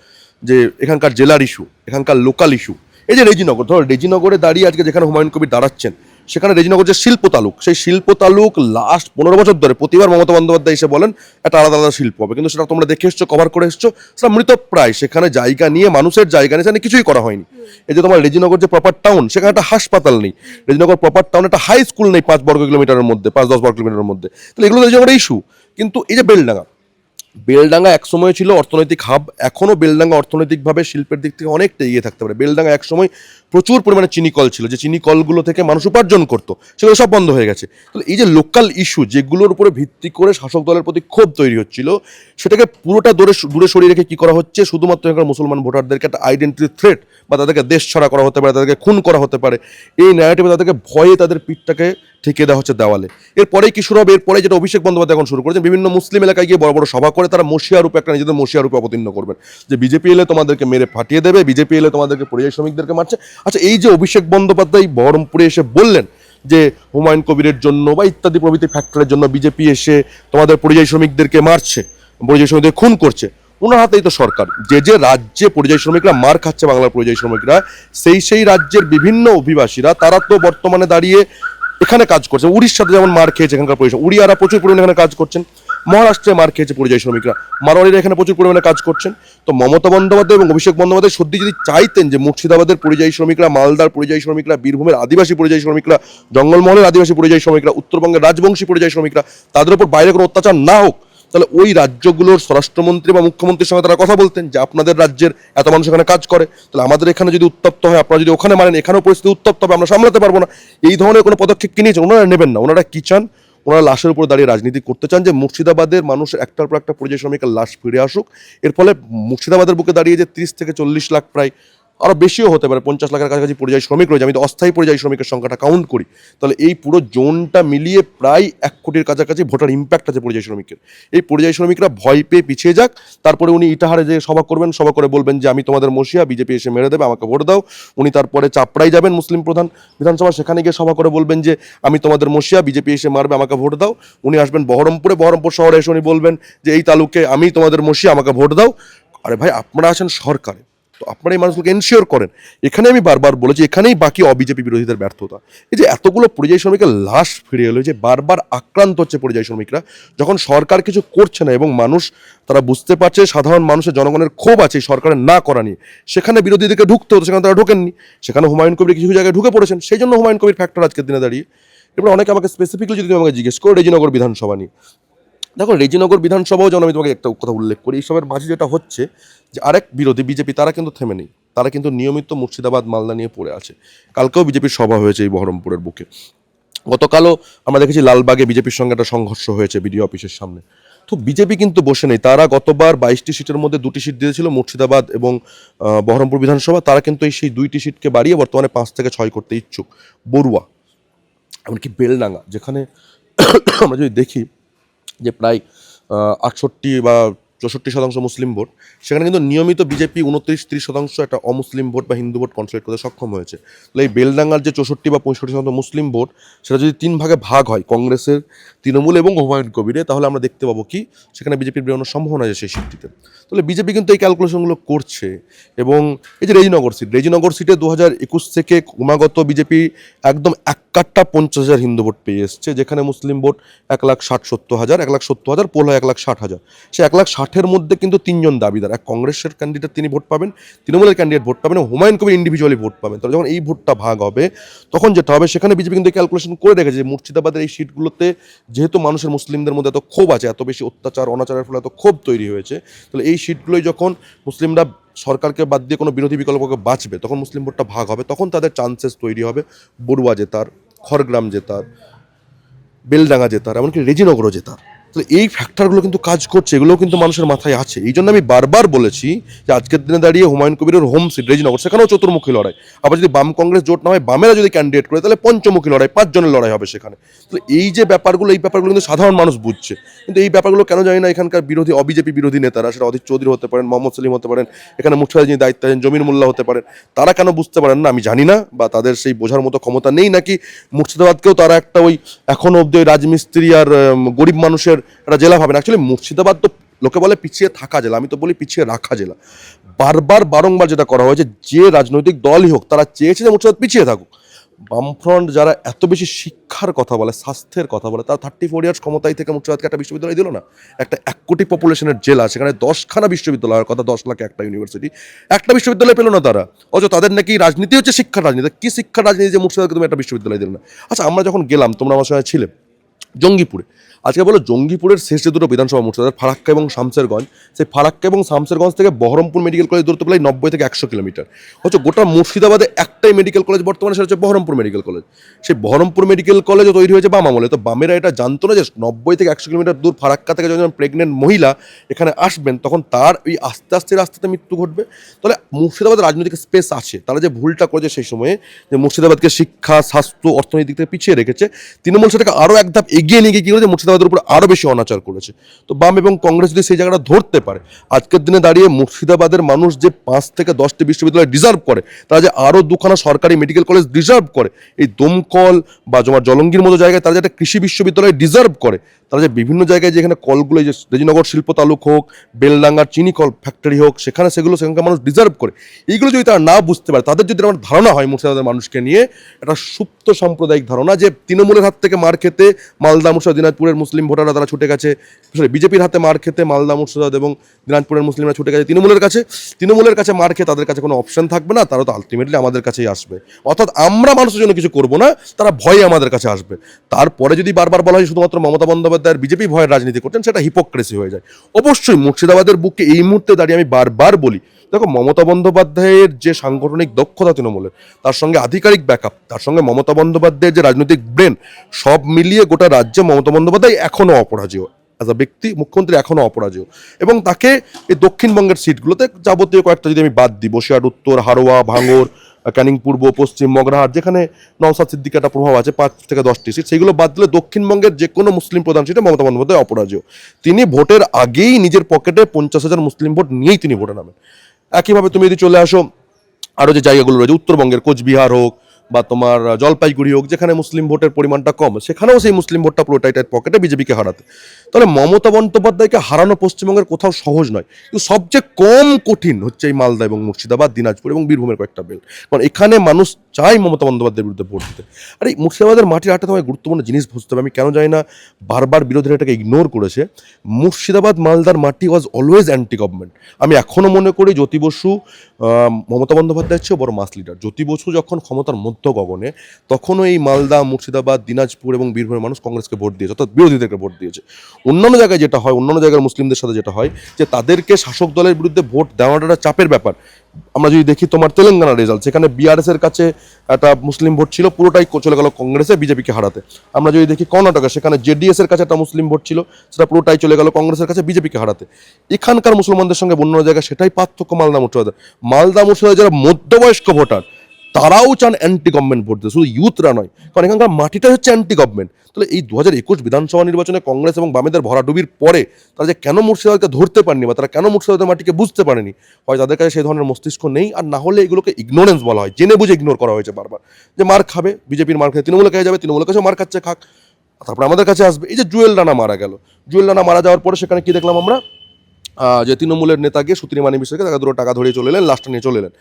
যে এখানকার জেলার ইস্যু, এখানকার লোকাল ইস্যু, এই যে রেজিনগর, ধরো রেজিনগরে দাঁড়িয়ে আজকে যেখানে হুমায়ুন কবির দাঁড়াচ্ছেন, সেখানে রেজিনগর যে শিল্প তালুক, সেই শিল্প তালুক লাস্ট 15 বছর ধরে প্রতিবার মমতা বন্দ্যোপাধ্যায় এসে বলেন একটা আলাদা আলাদা শিল্প হবে, কিন্তু সেটা তোমরা দেখে এসছো, কভার করে এসছো, সেটা মৃতপ্রায়। সেখানে জায়গা নিয়ে, মানুষের জায়গা নিয়ে সেখানে কিছুই করা হয়নি। এই যে তোমার রেজিনগর যে প্রপার টাউন, সেখানে একটা হাসপাতাল নেই। রেজিনগর প্রপার টাউন একটা হাই স্কুল নেই 5 বর্গ কিলোমিটারের মধ্যে, 5-10 বর্গ কিলোমিটারের মধ্যে। তাহলে এগুলো রেজিনগরের ইস্যু। কিন্তু এই যে বেলডাঙ্গা একসময় ছিল অর্থনৈতিক হাব, এখনও বেলডাঙ্গা অর্থনৈতিকভাবে শিল্পের দিক থেকে অনেকটা এগিয়ে থাকতে পারে। বেলডাঙ্গা একসময় প্রচুর পরিমাণে চিনি কল ছিল, যে চিনি কলগুলো থেকে মানুষ উপার্জন করতো, সেগুলো সব বন্ধ হয়ে গেছে। তাহলে এই যে লোকাল ইস্যু, যেগুলোর উপরে ভিত্তি করে শাসক দলের প্রতি ক্ষোভ তৈরি হচ্ছিল, সেটাকে পুরোটা দূরে সরিয়ে রেখে কী করা হচ্ছে, শুধুমাত্র এখানকার মুসলমান ভোটারদেরকে একটা আইডেন্টিটি থ্রেট, বা তাদেরকে দেশ ছাড়া করা হতে পারে, তাদেরকে খুন করা হতে পারে, এই ন্যারেটিভে তাদেরকে ভয়ে তাদের পিঠটাকে ঠেকিয়ে দেওয়া হচ্ছে দেওয়ালে। এরপরেই কি শুরু হবে? এরপরে যেটা অভিষেক বন্দ্যোপাধ্যায় এখন শুরু করেছেন, বিভিন্ন মুসলিম এলাকায় গিয়ে বড় বড় সভা করে তারা মসিয়া রূপে, একটা নিজেদের মসিয়া রূপে অবতীর্ণ করবেন, যে বিজেপি এলে তোমাদেরকে মেরে ফাটিয়ে দেবে, বিজেপি এলে তোমাদেরকে পরিযায়ী শ্রমিকদেরকে মারছে। আচ্ছা, এই যে অভিষেক বন্দ্যোপাধ্যায় বহরমপুরে এসে বললেন যে হুমায়ুন কবিরের জন্য বা ইত্যাদি প্রভৃতি ফ্যাক্টরের জন্য বিজেপি এসে তোমাদের পরিযায়ী শ্রমিকদেরকে মারছে, পরিযায়ী শ্রমিকদের খুন করছে, ওনার হাতেই তো সরকার। যে যে রাজ্যে পরিযায়ী শ্রমিকরা মার খাচ্ছে, বাংলার পরিযায়ী শ্রমিকরা, সেই রাজ্যের বিভিন্ন অভিবাসীরা তারা তো বর্তমানে দাঁড়িয়ে এখানে কাজ করছে। উড়িষ্যাতে যেমন মার খেয়েছে এখানকার পরিযায়ী, উড়িয়ারা প্রচুর পরিমাণে এখানে কাজ করছেন। মহারাষ্ট্রে মার খেয়েছে পরিযায়ী শ্রমিকরা, মারোয়ারিরা এখানে প্রচুর পরিমাণে কাজ করছেন। তো মমতা বন্দ্যোপাধ্যায় এবং অভিষেক বন্দ্যোপাধ্যায় সত্যি যদি চাইতেন যে মুর্শিদাবাদের পরিযায়ী শ্রমিকরা, মালদার পরিযায়ী শ্রমিকরা, বীরভূমের আদিবাসী পরিযায়ী শ্রমিকরা, জঙ্গলমহলের আদিবাসী পরিযায়ী শ্রমিকরা, উত্তরবঙ্গের রাজবংশী পরিযায়ী শ্রমিকরা, তাদের উপর বাইরে কোনো অত্যাচার না হোক, তাহলে ওই রাজ্যগুলোর স্বরাষ্ট্রমন্ত্রী বা মুখ্যমন্ত্রীর সঙ্গে তারা কথা বলতেন যে আপনাদের রাজ্যের এত মানুষ এখানে কাজ করে, তাহলে আমাদের এখানে যদি উত্তপ্ত হয়, আপনারা যদি ওখানে মানেন, এখানেও পরিস্থিতি উত্তপ্ত হবে, আমরা সামলাতে পারবো না। এই ধরনের কোনো পদক্ষেপ কি নিয়েছেন? ওনারা নেবেন না। ওনারা কি চান? ওনারা লাশের উপর দাঁড়িয়ে রাজনীতি করতে চান যে মুর্শিদাবাদের মানুষের একটার পর একটা পরিযায়ী শ্রমিকের লাশ ফিরে আসুক। এর ফলে মুর্শিদাবাদের বুকে দাঁড়িয়ে যে 30 থেকে 40 লাখ, প্রায় আরও বেশিও হতে পারে, 50 লাখের কাছাকাছি পরিযায়ী শ্রমিক রয়েছে, আমি তো অস্থায়ী পরিযায়ী শ্রমিকের সংখ্যাটা কাউন্ট করি, তাহলে এই পুরো জোনটা মিলিয়ে প্রায় 1 কোটির কাছাকাছি ভোটার ইম্প্যাক্ট আছে পরিযায়ী শ্রমিকের। এই পরিযায়ী শ্রমিকরা ভয় পেয়ে পিছিয়ে যাক, তারপরে উনি ইটাহারে যে সভা করবেন, সভা করে বলবেন যে আমি তোমাদের মসিয়া, বিজেপি এসে মেরে দেবে, আমাকে ভোট দাও। উনি তারপরে চাপড়াই যাবেন, মুসলিম প্রধান বিধানসভা, সেখানে গিয়ে সভা করে বলবেন যে আমি তোমাদের মসিয়া, বিজেপি এসে মারবে, আমাকে ভোট দাও। উনি আসবেন বহরমপুরে, বহরমপুর শহরে এসে উনি বলবেন যে এই তালুকে আমি তোমাদের মসিয়া, আমাকে ভোট দাও। আরে ভাই, আপনারা আছেন সরকারে, তো আপনারা এই মানুষগুলোকে এনশিওর করেন। এখানে আমি বারবার বলেছি, এখানেই বাকি অবিজেপি বিরোধীদের ব্যর্থতা। এই যে এতগুলো পরিযায়ী শ্রমিকের লাশ ফিরে এলো, যে বারবার আক্রান্ত হচ্ছে পরিযায়ী শ্রমিকরা, যখন সরকার কিছু করছে না এবং মানুষ তারা বুঝতে পারছে, সাধারণ মানুষের জনগণের ক্ষোভ আছে সরকারের না করা নিয়ে, সেখানে বিরোধীদেরকে ঢুকতে হতো, সেখানে তারা ঢোকেননি। সেখানে হুমায়ুন কবির কিছু জায়গায় ঢুকে পড়েছেন, সেই জন্য হুমায়ুন কবির ফ্যাক্টর আজকের দিনে দাঁড়িয়ে। এবার অনেকে আমাকে স্পেসিফিকলি যদি আমাকে জিজ্ঞেস করো রেজিনগর বিধানসভা নিয়ে, দেখো রেজিনগর বিধানসভাও যেন আমি তোমাকে একটা কথা উল্লেখ করি, এইসবের মাঝে যেটা হচ্ছে যে আরেক বিরোধী বিজেপি, তারা কিন্তু থেমে নেই, তারা কিন্তু নিয়মিত মুর্শিদাবাদ মালদা নিয়ে পড়ে আছে। কালকেও বিজেপির সভা হয়েছে এই বহরমপুরের বুকে, গতকালও আমরা দেখেছি লালবাগে বিজেপির সঙ্গে একটা সংঘর্ষ হয়েছে বিডিও অফিসের সামনে। তো বিজেপি কিন্তু বসে নেই, তারা গতবার 22টি সিটের মধ্যে 2টি সিট দিয়েছিল মুর্শিদাবাদ এবং বহরমপুর বিধানসভা, তারা কিন্তু সেই 2টি সিটকে বাড়িয়ে বর্তমানে 5 থেকে 6 করতে ইচ্ছুক। বড়ুয়া, এমনকি বেলডাঙ্গা, যেখানে আমরা যদি দেখি যে প্রায় 68 বা 64% মুসলিম ভোট, সেখানে কিন্তু নিয়মিত বিজেপি 29-30% একটা অমুসলিম ভোট বা হিন্দু ভোট কনসোলিডেট করতে সক্ষম হয়েছে। তাহলে এই বেলডাঙ্গার যে 64 বা 65% মুসলিম ভোট, সেটা যদি 3 ভাগে ভাগ হয়, কংগ্রেসের, তৃণমূল এবং হুমায়ুন কবিরে, তাহলে আমরা দেখতে পাবো কি সেখানে বিজেপির বেরোনোর সম্ভাবনা আছে সেই সিটটিতে। তাহলে বিজেপি কিন্তু এই ক্যালকুলেশনগুলো করছে। এবং এই যে রেজিনগর সিটে 2021 থেকে ক্রমাগত বিজেপি একদম এক কাট্টা 50,000 হিন্দু ভোট পেয়ে এসছে, যেখানে মুসলিম ভোট 1,60,000 পোল হয় 1,60,000। সে 1,60,000-এর মধ্যে কিন্তু 3 জন দাবিদার, এক কংগ্রেসের ক্যান্ডিডেট তিনি ভোট পাবেন, তৃণমূলের ক্যান্ডিডেট ভোট পাবেন, হুমায়ুন কবির ইন্ডিভিজুয়ালি ভোট পাবেন। তাহলে যখন এই ভোটটা ভাগ হবে, তখন যেটা হবে, সেখানে বিজেপি কিন্তু ক্যালকুলেশন করে রেখেছে যে মুর্শিদাবাদের এই সিটগুলোতে যেহেতু মানুষের, মুসলিমদের মধ্যে এত ক্ষোভ আছে, এত বেশি অত্যাচার অনাচারের ফলে এত ক্ষোভ তৈরি হয়েছে, তাহলে এই সিটগুলোই যখন মুসলিমরা সরকারকে বাদ দিয়ে কোনো বিরোধী বিকল্পকে বাঁচবে, তখন মুসলিম ভোটটা ভাগ হবে, তখন তাদের চান্সেস তৈরি হবে বড়ুয়া জেতার, খড়গ্রাম জেতার, বেলডাঙ্গা জেতার, এমনকি রেজিনগরও জেতার। তো এই ফ্যাক্টরগুলো কিন্তু কাজ করছে, এগুলোও কিন্তু মানুষের মাথায় আছে। এই জন্য আমি বারবার বলেছি যে আজকের দিনে দাঁড়িয়ে হুমায়ুন কবিরের হোম সিট রেজিনগর, সেখানেও চতুর্মুখী লড়াই। আবার যদি বাম কংগ্রেস জোট না হয়, বামেরা যদি ক্যান্ডিডেট করে, তাহলে পঞ্চমুখী লড়াই, 5 জনের লড়াই হবে সেখানে। তো এই যে ব্যাপারগুলো, এই ব্যাপারগুলো কিন্তু সাধারণ মানুষ বুঝছে, কিন্তু এই ব্যাপারগুলো কেন জানি না এখানকার বিরোধী, অবিজেপি বিরোধী নেতারা, সেটা অধীর চৌধুরী হতে পারেন, মোহাম্মদ সেলিম হতে পারেন, এখানে মুর্শিদাবাদ যিনি দায়িত্ব আছেন জমির মোল্লা হতে পারেন, তারা কেন বুঝতে পারেন না আমি জানি না, বা তাদের সেই বোঝার মতো ক্ষমতা নেই, নাকি মুর্শিদাবাদকেও তারা একটা ওই এখনো অব্দি ওই রাজমিস্ত্রি আর গরিব মানুষের একটা জেলা ভাবেন। অ্যাকচুয়ালি মুর্শিদাবাদ তো লোকে বলে পিছিয়ে থাকা জেলা, আমি তো বলি পিছিয়ে রাখা জেলা। বারংবার যেটা করা হয়েছে, যে রাজনৈতিক দলই হোক, তারা চেয়েছে যে মুর্শিদাবাদ পিছিয়ে থাকুক। বামফ্রন্ট যারা এত বেশি শিক্ষার কথা বলে, স্বাস্থ্যের কথা বলে, তারা 34 ইয়ার্স ক্ষমতায় থেকে মুর্শিদাবাদকে একটা বিশ্ববিদ্যালয় দিল না। একটা 1 কোটি পপুলেশনের জেলা, সেখানে 10খানা বিশ্ববিদ্যালয়ের কথা, 10 লাখ একটা ইউনিভার্সিটি, একটা বিশ্ববিদ্যালয় পেল না তারা। অথচ তাদের নাকি রাজনীতি হচ্ছে শিক্ষার রাজনীতি। কি শিক্ষার রাজনীতি যে মুর্শিদাবাদকে তুমি একটা বিশ্ববিদ্যালয় দিল না? আচ্ছা, আমরা যখন গেলাম, তোমরা আমার সঙ্গে ছিলে জঙ্গিপুরে, আজকে বলো জঙ্গিপুরের শেষ যে 2টো বিধানসভা মুর্শিদাবাদ, ফারাক্কা এবং শামসেরগঞ্জ, সেই ফারাক্কা এবং শামসেরগঞ্জ থেকে বহরমপুর মেডিকেল কলেজ দূরত্ব প্রায় 90 থেকে 100 কিলোমিটার। হচ্ছে গোটা মুর্শিদাবাদে একটাই মেডিকেল কলেজ বর্তমানে, সেটা হচ্ছে বহরমপুর মেডিকেল কলেজ। সেই বহরমপুর মেডিকেল কলেজও তৈরি হয়েছে বাম আমলে। তো বামেরা এটা জানতো না যে 90 থেকে 100 কিলোমিটার দূর ফারাক্কা থেকে যখন প্রেগনেন্ট মহিলা এখানে আসবেন, তখন তার ওই আস্তে আস্তে মৃত্যু ঘটবে। তাহলে মুর্শিদাবাদের রাজনৈতিক স্পেস আছে। তারা যে ভুলটা করেছে সেই সময়ে, যে মুর্শিদাবাদকে শিক্ষা, স্বাস্থ্য, অর্থনৈতিক থেকে পিছিয়ে রেখেছে, তৃণমূল সেটাকে আরও এক ধাপ এগিয়ে নিয়ে গিয়ে কী করেছে, মুর্শিদাবাদ মুর্শিদাবাদের উপর আরও বেশি অনাচার করেছে। তো বাম এবং কংগ্রেস যদি সেই জায়গাটা ধরতে পারে, আজকের দিনে দাঁড়িয়ে মুর্শিদাবাদের মানুষ যে 5 থেকে 10টি বিশ্ববিদ্যালয় ডিজার্ভ করে, তারা যে আরও 2খানা সরকারি মেডিকেল কলেজ ডিজার্ভ করে, এই দমকল বা তোমার জলঙ্গির মতো জায়গায় তারা যে একটা কৃষি বিশ্ববিদ্যালয় ডিজার্ভ করে, তারা যে বিভিন্ন জায়গায় যেখানে কলগুলো, যে রেজিনগর শিল্প তালুক হোক, বেলডাঙ্গার চিনি কল ফ্যাক্টরি হোক, সেখানকার মানুষ ডিজার্ভ করে, এইগুলো যদি তারা না বুঝতে পারে, তাদের যদি আমার ধারণা হয় মুর্শিদাবাদের মানুষকে নিয়ে একটা সুপ্ত সাম্প্রদায়িক ধারণা যে তৃণমূলের হাত থেকে মার খেতে মালদা মুর্শিদাবাদ দিনাজপুরের মুসলিম ভোটাররা তারা ছুটে গেছে, বিজেপির হাতে মার খেতে মালদা মুর্শিদাবাদ এবং দিনাজপুরের মুসলিমরা ছুটে গেছে তৃণমূলের কাছে মার খেয়ে তাদের কাছে কোনো অপশন থাকবে না, তারা তো আলটিমেটলি আমাদের কাছেই আসবে। অর্থাৎ আমরা মানুষের জন্য কিছু করবো না, তারা ভয়ে আমাদের কাছে আসবে। তারপরে যদি বারবার বলা হয় শুধুমাত্র মমতা বন্দ্যোপাধ্যায়ের বিজেপি ভয়ের রাজনীতি করছেন, সেটা হিপোক্রেসি হয়ে যায়। অবশ্যই মুর্শিদাবাদের বুকে এই মুহূর্তে দাঁড়িয়ে আমি বারবার বলি, দেখো মমতা বন্দ্যোপাধ্যায়ের যে সাংগঠনিক দক্ষতা তৃণমূলের, তার সঙ্গে আধিকারিক ব্যাকআপ, তার সঙ্গে মমতা বন্দ্যোপাধ্যায়ের যে রাজনৈতিক ব্রেন, সব মিলিয়ে গোটা রাজ্যে মমতা বন্দ্যোপাধ্যায় এখনও অপরাজেয়। অ্যাজ আ ব্যক্তি মুখ্যমন্ত্রী এখনও অপরাজেয়, এবং তাকে এই দক্ষিণবঙ্গের সিটগুলোতে যাবতীয় কয়েকটা যদি আমি বাদ দিই, বসিরহাট উত্তর, হারোয়া, ভাঙড়, ক্যানিং পূর্ব, পশ্চিম, মগরাহাট, যেখানে নওশাদ সিদ্দিকের একটা প্রভাব আছে 5 থেকে 10টি সিট, সেগুলো বাদ দিলে দক্ষিণবঙ্গের যে কোনো মুসলিম প্রধান সিটে মমতা বন্দ্যোপাধ্যায় অপরাজেয়। তিনি ভোটের আগেই নিজের পকেটে 50,000 মুসলিম ভোট নিয়েই তিনি ভোটে নামেন। একইভাবে তুমি যদি চলে আসো আরও যে জায়গাগুলো রয়েছে, উত্তরবঙ্গের কোচবিহার হোক বা তোমার জলপাইগুড়ি হোক, যেখানে মুসলিম ভোটের পরিমাণটা কম, সেখানেও সেই মুসলিম ভোটটা পুরোটাই তার পকেটে বিজেপিকে হারাতে। তাহলে মমতা বন্দ্যোপাধ্যায়কে হারানো পশ্চিমবঙ্গের কোথাও সহজ নয়, কিন্তু সবচেয়ে কম কঠিন হচ্ছে এই মালদা এবং মুর্শিদাবাদ, দিনাজপুর এবং বীরভূমের কয়েকটা বেল্ট, কারণ এখানে মানুষ চাই মমতা বন্দ্যোপাধ্যায়ের বিরুদ্ধে ভোট দিতে। আর এই মুর্শিদাবাদের মাটির একটা তোমায় গুরুত্বপূর্ণ জিনিস বুঝতে হবে, আমি কেন জানি না বারবার বিরোধীরা এটাকে ইগনোর করেছে। মুর্শিদাবাদ মালদার মাটি ওয়াজ অলওয়েজ অ্যান্টি গভর্নমেন্ট। আমি এখনও মনে করি জ্যোতি বসু মমতা বন্দ্যোপাধ্যায়ের চেয়েও বড় মাস লিডার। জ্যোতি বসু যখন ক্ষমতার মধ্য গগনে, তখনও এই মালদা, মুর্শিদাবাদ, দিনাজপুর এবং বীরভূমের মানুষ কংগ্রেসকে ভোট দিয়েছে, অর্থাৎ বিরোধীদেরকে ভোট দিয়েছে। অন্যান্য জায়গায় যেটা হয়, অন্যান্য জায়গার মুসলিমদের সাথে যেটা হয়, যে তাদেরকে শাসক দলের বিরুদ্ধে ভোট দেওয়াটা চাপের ব্যাপার। আমরা যদি দেখি তোমার তেলেঙ্গানার রেজাল্ট, সেখানে বিআরএস এর কাছে একটা মুসলিম ভোট ছিল, পুরোটাই চলে গেল কংগ্রেসে, বিজেপিকে হারাতে। আমরা যদি দেখি কর্ণাটকে, সেখানে জেডিএস এর কাছে একটা মুসলিম ভোট ছিল, সেটা পুরোটাই চলে গেল কংগ্রেসের কাছে, বিজেপিকে হারাতে। এখানকার মুসলমানদের সঙ্গে অন্য জায়গায় সেটাই পার্থক্য মালদা মুর্শিদাবাদ যারা মধ্যবয়স্ক ভোটার, তারাও চান অ্যান্টি গভর্নমেন্ট ভোট দিতে, শুধু ইউথরা নয়, কারণ এখানকার মাটিটাই হচ্ছে অ্যান্টি গভর্নমেন্ট। তাহলে এই 2021 বিধানসভা নির্বাচনে কংগ্রেস এবং বামেদের ভরাডুবির পরে তারা যে কেন মুর্শিদাবাদকে ধরতে পারেনি, বা তারা কেন মুর্শিদাবাদের মাটিকে বুঝতে পারেনি, হয় তাদের কাছে সেই ধরনের মস্তিষ্ক নেই, আর না হলে এগুলোকে ইগনোরেন্স বলা হয়, জেনে বুঝে ইগনোর করা হয়েছে বারবার, যে মার খাবে, বিজেপির মার খেয়ে তৃণমূলের কাছে যাবে, তৃণমূলের কাছে মার খাচ্ছে, খাক, তারপরে আমাদের কাছে আসবে। এই যে জুয়েল রানা মারা গেল, জুয়েল রানা মারা যাওয়ার পরে সেখানে কি দেখলাম আমরা, যে তৃণমূলের নেতা গিয়ে সুতিনি মানি বিষয়কে তাকে দুটো টাকা ধরিয়ে চলে এলেন, লাস্টটা নিয়ে চলে এলেন।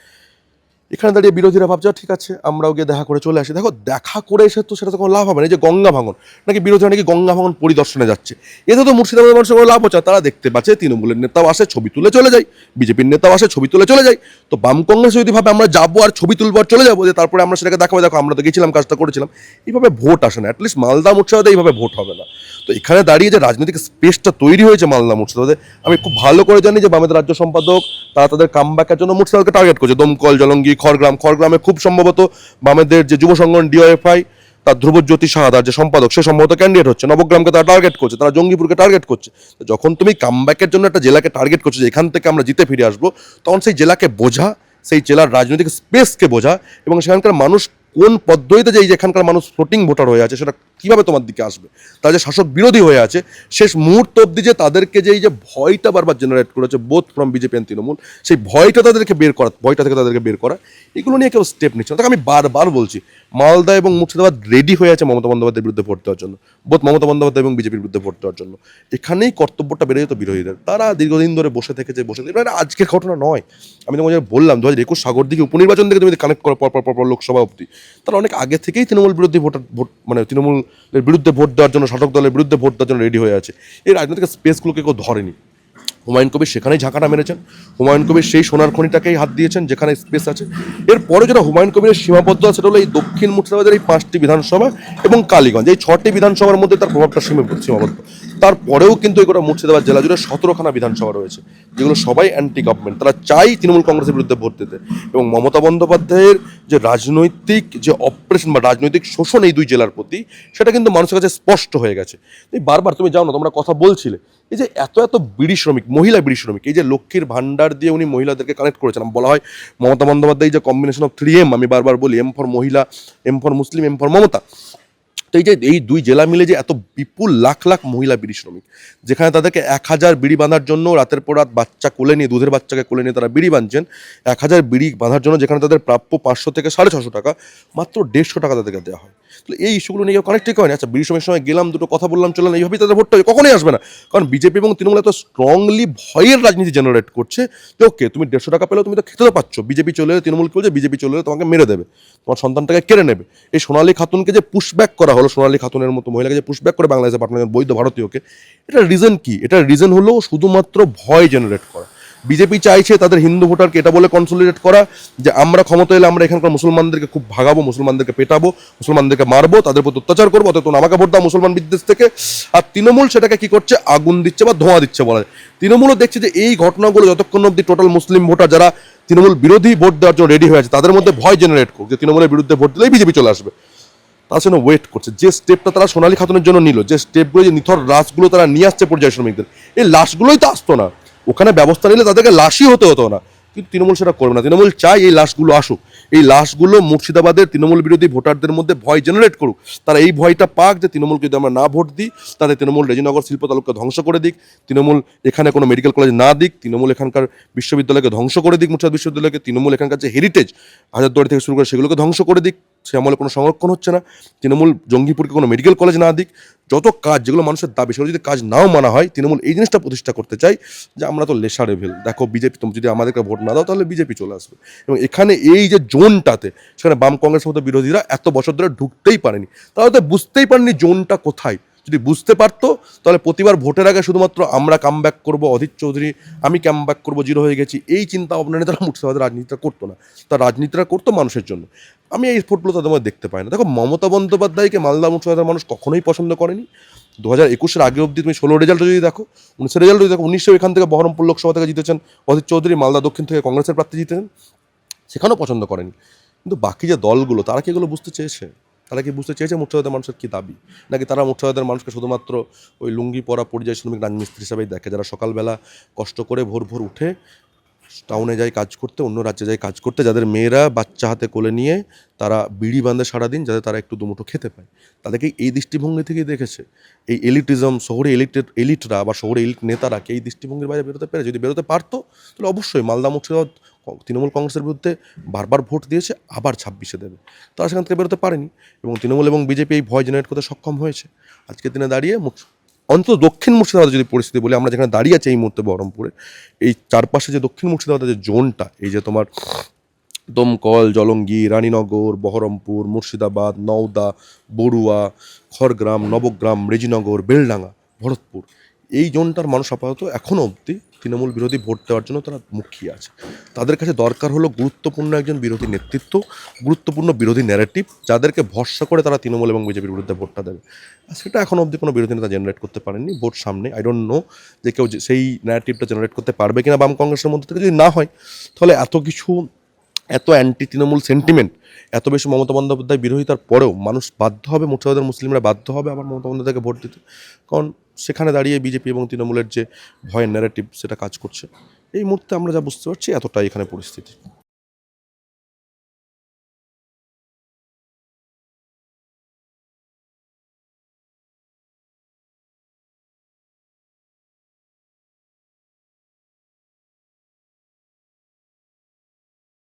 এখানে দাঁড়িয়ে বিরোধীরা ভাবছে ঠিক আছে আমরাও গিয়ে দেখা করে চলে আসি। দেখো দেখা করে এসে তো সেটা তো কোনো লাভ হবে না। এই যে গঙ্গা ভাঙন, নাকি বিরোধীরা নাকি গঙ্গা ভাঙন পরিদর্শনে যাচ্ছে, এতে তো মুর্শিদাবাদের মানুষের কোনো লাভ হচ্ছে। তারা দেখতে পাচ্ছে তৃণমূলের নেতাও আসে, ছবি তুলে চলে যায়, বিজেপির নেতাও আসে, ছবি তুলে চলে যায়। তো বাম কংগ্রেস যদি ভাবে আমরা যাবো আর ছবি তুলবো আর চলে যাবো, যে তারপরে আমরা সেটাকে দেখাবো, দেখো আমরা তো গেছিলাম, কাজটা করেছিলাম, এইভাবে ভোট আসে না। অ্যাটলিস্ট মালদা মুর্শিদাবাদে এইভাবে ভোট হবে না। তো এখানে দাঁড়িয়ে যে রাজনৈতিক স্পেসটা তৈরি হয়েছে মালদা মুর্শিদাবাদে, আমি খুব ভালো করে জানি যে বামেদের রাজ্য সম্পাদক তারা তাদের কামব্যাকের জন্য মুর্শিদাবাদকে টার্গেট করছে। দমকল, জলঙ্গি, খড়গ্রামে খুব সম্ভবত বামেদের যে যুব সংগঠন ডিওএফআই, তার ধ্রুবজ্যোতি শাহাদার যে সম্পাদক, সে সম্ভবত ক্যান্ডিডেট হচ্ছে। নবগ্রামকে তারা টার্গেট করছে, তারা জঙ্গিপুরকে টার্গেট করছে। যখন তুমি কামব্যাকের জন্য একটা জেলাকে টার্গেট করছো যে এখান থেকে আমরা জিতে ফিরে আসবো, তখন সেই জেলাকে বোঝা, সেই জেলার রাজনৈতিক স্পেসকে বোঝা, এবং সেখানকার মানুষ কোন পদ্ধতিতে যে এই যে এখানকার মানুষ ফ্লোটিং ভোটার হয়ে আছে, সেটা কীভাবে তোমার দিকে আসবে, তারা যে শাসক বিরোধী হয়ে আছে, শেষ মুহূর্ত অবধি যে তাদেরকে যে এই যে ভয়টা বারবার জেনারেট করেছে both from BJP and Trinamool, সেই ভয়টা তাদেরকে বের করা, ভয়টা থেকে তাদেরকে বের করা, এগুলো নিয়ে কেউ স্টেপ নিচ্ছে না। তাকে আমি বারবার বলছি, মালদা এবং মুর্শিদাবাদ রেডি হয়ে আছে মমতা বন্দ্যোপাধ্যায়ের বিরুদ্ধে ভোট দেওয়ার জন্য, বোধ মমতা বন্দ্যোপাধ্যায় এবং বিজেপির বিরুদ্ধে ভোট দেওয়ার জন্য। এখানেই কর্তব্যটা বেড়ে যেত বিরোধীদের। তারা দীর্ঘদিন ধরে বসে থেকে এটা আজকের ঘটনা নয়। আমি তোমাকে বললাম 2021 সাগরদিঘি উপনির্বাচন থেকে তুমি কানেক্ট করো পর লোকসভা অবধি, তারা অনেক আগে থেকেই তৃণমূল বিরোধী ভোট মানে তৃণমূলের বিরুদ্ধে ভোট দেওয়ার জন্য, শাসক দলের বিরুদ্ধে ভোট দেওয়ার জন্য রেডি হয়ে আছে। এই রাজনৈতিক স্পেসগুলোকে কেউ ধরেনি। হুমায়ুন কবির সেখানেই ঝাঁকাটা মেরেছেন, হুমায়ুন কবির সেই সোনার খনিটাকেই হাত দিয়েছেন যেখানে স্পেস আছে। এরপরে যেটা হুমায়ুন কবিরের সীমাবদ্ধ, সেটা হলো এই দক্ষিণ মুর্শিদাবাদের এই 5টি বিধানসভা এবং কালীগঞ্জ, এই 6টি বিধানসভার মধ্যে তার প্রভাবটা সীমাবদ্ধ। তারপরেও কিন্তু এই গোটা মুর্শিদাবাদ জেলা জুড়ে 17খানা বিধানসভা রয়েছে, যেগুলো সবাই অ্যান্টি গভর্নমেন্ট। তারা চাই তৃণমূল কংগ্রেসের বিরুদ্ধে ভোট দিতে, এবং মমতা বন্দ্যোপাধ্যায়ের যে রাজনৈতিক যে অপারেশন বা রাজনৈতিক শোষণ এই দুই জেলার প্রতি, সেটা কিন্তু মানুষের কাছে স্পষ্ট হয়ে গেছে। এই বারবার তুমি যাও না, তোমরা কথা বলছিলে এই যে এত বিড়ি শ্রমিক, মহিলা বিড়ি শ্রমিক, এই যে লক্ষ্মীর ভান্ডার দিয়ে উনি মহিলাদেরকে কানেক্ট করেছেন। বলা হয় মমতা বন্দ্যোপাধ্যায় যে কম্বিনেশন অফ 3M, আমি বারবার বলি, এম ফর মহিলা, এম ফর মুসলিম, এম ফর মমতা। তো এই যে এই দুই জেলা মিলে যে এত বিপুল লাখ লাখ মহিলা বিড়ি শ্রমিক, যেখানে তাদেরকে 1000 বিড়ি বাঁধার জন্য রাতের পর রাত বাচ্চা কোলে নিয়ে, দুধের বাচ্চাকে কোলে নিয়ে তারা বিড়ি বাঁধছেন, 1000 বিড়ি বাঁধার জন্য যেখানে তাদের প্রাপ্য 500 থেকে 650 টাকা, মাত্র 150 টাকা তাদেরকে দেওয়া হয়। তো এই ইস্যুগুলো নিয়ে কানেক্টই করেনি। আচ্ছা, বিড়ি শ্রমিকের সময় গেলাম, দুটো কথা বললাম, চললাম, এইভাবেই তাদের ভোটটা কখনোই আসবে না। কারণ বিজেপি এবং তৃণমূল এত স্ট্রংলি ভয়ের রাজনীতি জেনারেট করছে যে ওকে, তুমি 150 টাকা পেলেও তুমি তো খেতে তো পাচ্ছ, বিজেপি চলে এলে, তৃণমূল বলছে বিজেপি চলে এলে তোমাকে মেরে দেবে, তোমার সন্তানটাকে কেড়ে নেবে। এই সোনালী খাতুনকে যে পুশব্যাক করা হলো, সোনালী খাতুনের মতো মহিলাকে যে পুশব্যাক করে বাংলাদেশে পাঠানো, বৈধ ভারতীয়কে, এটার রিজন কি? এটার রিজন হলো শুধুমাত্র ভয় জেনারেট করা। বিজেপি চাইছে তাদের হিন্দু ভোটারকে এটা বলে কনসোলিডেট করা যে আমরা ক্ষমতা এলে আমরা এখানকার মুসলমানদেরকে খুব ভাগাবো, মুসলমানদেরকে পেটাবো, মুসলমানদেরকে মারবো, তাদের প্রতি অত্যাচার করবো, অত তোমরা আমাকে ভোট দাও মুসলমান বিদ্বেষ থেকে। আর তৃণমূল সেটাকে কি করছে? আগুন দিচ্ছে বা ধোঁয়া দিচ্ছে বলা যায়। তৃণমূলও দেখছে যে এই ঘটনাগুলো যতক্ষণ অব্দি টোটাল মুসলিম ভোটার যারা তৃণমূল বিরোধী ভোট দেওয়ার জন্য রেডি হয়ে আছে, তাদের মধ্যে ভয় জেনারেট করুক যে তৃণমূলের বিরুদ্ধে ভোট দিলেই বিজেপি চলে আসবে, তার জন্য ওয়েট করছে। যে স্টেপটা তারা সোনালী খাতুনের জন্য নিল, যে স্টেপগুলো, যে নিথর লাশগুলো তারা নিয়ে আসছে পর্যায় শ্রমিকদের, এই লাশগুলোই তো আসতো না। ওখানে ব্যবস্থা নিলে তাদেরকে লাশই হতো না, কিন্তু তৃণমূল সেটা করবে না। তৃণমূল চায় এই লাশগুলো আসুক, এই লাশগুলো মুর্শিদাবাদের তৃণমূল বিরোধী ভোটারদের মধ্যে ভয় জেনারেট করুক। তারা এই ভয়টা পাক যে তৃণমূলকে যদি আমরা না ভোট দিই, তাহলে তৃণমূল রেজিনগর শিল্প তালুককে ধ্বংস করে দিক, তৃণমূল এখানে কোনো মেডিকেল কলেজ না দিক, তৃণমূল এখানকার বিশ্ববিদ্যালয়কে ধ্বংস করে দিক, মুর্শিদাবাদ বিশ্ববিদ্যালয়কে, তৃণমূল এখানকার যে হেরিটেজ হাজারদুয়ারি থেকে শুরু করে সেগুলোকে ধ্বংস করে দিক, সে আমলে কোনো সংরক্ষণ হচ্ছে না, তৃণমূল জঙ্গিপুরকে কোনো মেডিকেল কলেজ না দিক, যত কাজ যেগুলো মানুষের দাবি সেগুলো যদি কাজ নাও মানা হয়, তৃণমূল এই জিনিসটা প্রতিষ্ঠা করতে চাই যে আমরা তো লেসার লেভেল, দেখো বিজেপি, তুমি যদি আমাদেরকে ভোট না দাও তাহলে বিজেপি চলে আসবে। এবং এখানে এই যে জোনটাতে, সেখানে বাম কংগ্রেসের মতো বিরোধীরা এত বছর ধরে ঢুকতেই পারেনি, তাহলে তো বুঝতেই পারেনি জোনটা কোথায়। যদি বুঝতে পারতো তাহলে প্রতিবার ভোটের আগে শুধুমাত্র আমরা কামব্যাক করবো, অধীর চৌধুরী আমি কামব্যাক করবো, জিরো হয়ে গেছি, এই চিন্তা ভাবনা নিয়ে তারা মুর্শিদাবাদের রাজনীতিটা করতো না। তার রাজনীতিটা করতো মানুষের জন্য। আমি এই ভোটগুলো তাদের মধ্যে দেখতে পাই না। দেখো, মমতা বন্দ্যোপাধ্যায়কে মালদা মুর্শিদাবাদের মানুষ কখনোই পছন্দ করেনি। 2021-এর আগে অবধি তুমি 16 রেজাল্ট যদি দেখো, 19 রেজাল্ট যদি দেখো, 1900 এখান থেকে বহরমপুর লোকসভা থেকে জিতেছেন অধীর চৌধুরী, মালদা দক্ষিণ থেকে কংগ্রেসের প্রার্থী জিতেছেন, সেখানেও পছন্দ করেনি। কিন্তু বাকি যে দলগুলো, তারা কি এগুলো বুঝতে চেয়েছে? তারা কি বুঝতে চেয়েছে মুর্শিদাবাদের মানুষের কী দাবি? নাকি তারা মুর্শিদাবাদের মানুষকে শুধুমাত্র ওই লুঙ্গি পরা পরিযায়ী শ্রমিক রাজমিস্ত্রি হিসাবেই দেখে, যারা সকালবেলা কষ্ট করে ভোর ভোর উঠে টাউনে যায় কাজ করতে, অন্য রাজ্যে যায় কাজ করতে, যাদের মেয়েরা বাচ্চা হাতে কোলে নিয়ে তারা বিড়ি বাঁধে সারাদিন, যাতে তারা একটু দুমুঠো খেতে পায়, তাদেরকে এই দৃষ্টিভঙ্গি থেকেই দেখেছে। এই এলিটিজম, শহরে এলিটরা বা শহরে এলিট নেতারা কি এই দৃষ্টিভঙ্গির বাইরে বেরোতে পেরে? যদি বেরোতে পারতো তাহলে অবশ্যই মালদা মুর্শিদাবাদ তৃণমূল কংগ্রেসের বিরুদ্ধে বারবার ভোট দিয়েছে, আবার 26-এ দেবে। তারা সেখান থেকে বেরোতে পারেনি, এবং তৃণমূল এবং বিজেপি এই ভয় জেনারেট করতে সক্ষম হয়েছে। আজকের দিনে দাঁড়িয়ে অন্তত দক্ষিণ মুর্শিদাবাদের যদি পরিস্থিতি বলি, আমরা যেখানে দাঁড়িয়ে আছি এই মুহূর্তে বহরমপুরে, এই চারপাশে যে দক্ষিণ মুর্শিদাবাদের যে জোনটা, এই যে তোমার দমকল, জলঙ্গি, রানীনগর, বহরমপুর, মুর্শিদাবাদ, নওদা, বড়ুয়া, খড়গ্রাম, নবগ্রাম, রেজিনগর, বেলডাঙ্গা, ভরতপুর, এই জোনটার মানুষ আপাতত এখনও অবধি তৃণমূল বিরোধী ভোট দেওয়ার জন্য তারা মুখিয়ে আছে। তাদের কাছে দরকার হলো গুরুত্বপূর্ণ একজন বিরোধী নেতৃত্ব, গুরুত্বপূর্ণ বিরোধী ন্যারেটিভ, যাদেরকে ভরসা করে তারা তৃণমূল এবং বিজেপির বিরুদ্ধে ভোটটা দেবে। আর সেটা এখন অবধি কোনো বিরোধী নেতা জেনারেট করতে পারেনি। ভোট সামনে, আই ডোন্ট নো যে কেউ সেই ন্যারেটিভটা জেনারেট করতে পারবে কিনা বাম কংগ্রেসের মধ্যে থেকে। যদি না হয় তাহলে এত কিছু, এত অ্যান্টি তৃণমূল সেন্টিমেন্ট, এত বেশি মমতা বন্দ্যোপাধ্যায় বিরোধিতার পরেও মানুষ বাধ্য হবে, মুর্শিদাবাদের মুসলিমরা বাধ্য হবে আবার মমতা বন্দ্যোপাধ্যায়কে ভোট দিতে। কারণ সেখানে দাঁড়িয়ে বিজেপি এবং তৃণমূলের যে ভয়ের ন্যারেটিভ, সেটা কাজ করছে। এই মুহূর্তে আমরা যা বুঝতে পারছি, এতটাই এখানে পরিস্থিতি।